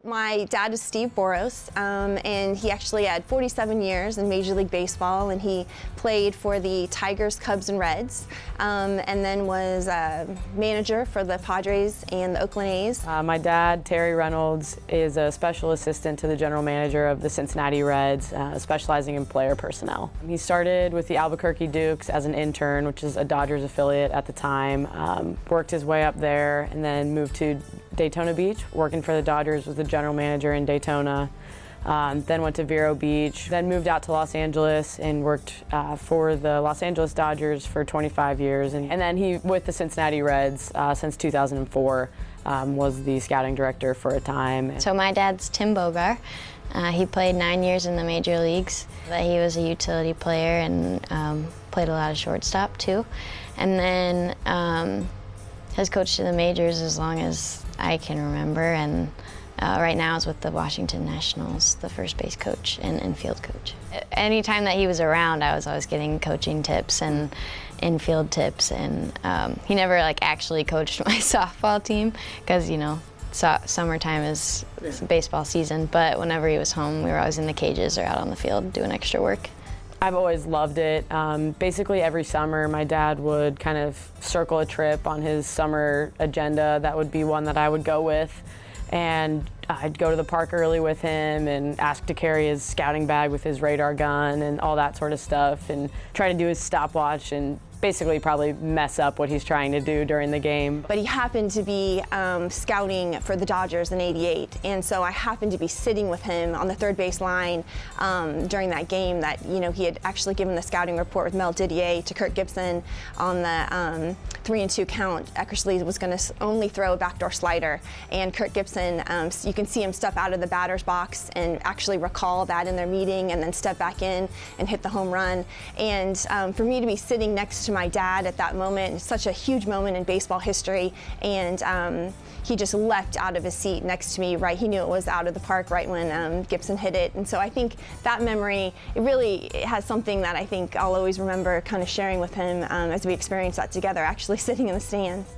My dad is Steve Boros, and he actually had 47 years in Major League Baseball, and he played for the Tigers, Cubs, and Reds, and then was manager for the Padres and the Oakland A's. My dad, Terry Reynolds, is a special assistant to the general manager of the Cincinnati Reds, specializing in player personnel. He started with the Albuquerque Dukes as an intern, which is a Dodgers affiliate at the time, worked his way up there, and then moved to Daytona Beach, working for the Dodgers with the general manager in Daytona. Then went to Vero Beach, then moved out to Los Angeles and worked for the Los Angeles Dodgers for 25 years. And then he, with the Cincinnati Reds since 2004, was the scouting director for a time. So my dad's Tim Bogar. He played 9 years in the major leagues. He was a utility player and played a lot of shortstop too. And then has coached in the majors as long as I can remember, and right now is with the Washington Nationals, the first base coach and infield coach. Anytime that he was around, I was always getting coaching tips and infield tips, and he never actually coached my softball team because, you know, summertime is baseball season, but whenever he was home, we were always in the cages or out on the field doing extra work. I've always loved it. Basically every summer my dad would kind of circle a trip on his summer agenda. That would be one that I would go with, and I'd go to the park early with him and ask to carry his scouting bag with his radar gun and all that sort of stuff, and try to do his stopwatch and basically probably mess up what he's trying to do during the game. But he happened to be scouting for the Dodgers in '88, and so I happened to be sitting with him on the third base line during that game that, you know, he had actually given the scouting report with Mel Didier to Kirk Gibson on the 3-2 count. Eckersley was going to only throw a backdoor slider, and Kirk Gibson, you can see him step out of the batter's box and actually recall that in their meeting, and then step back in and hit the home run. And for me to be sitting next to my dad at that moment, it's such a huge moment in baseball history, and he just leapt out of his seat next to me, right? He knew it was out of the park right when Gibson hit it. And so I think that memory, it has something that I think I'll always remember kind of sharing with him as we experienced that together, actually sitting in the stands.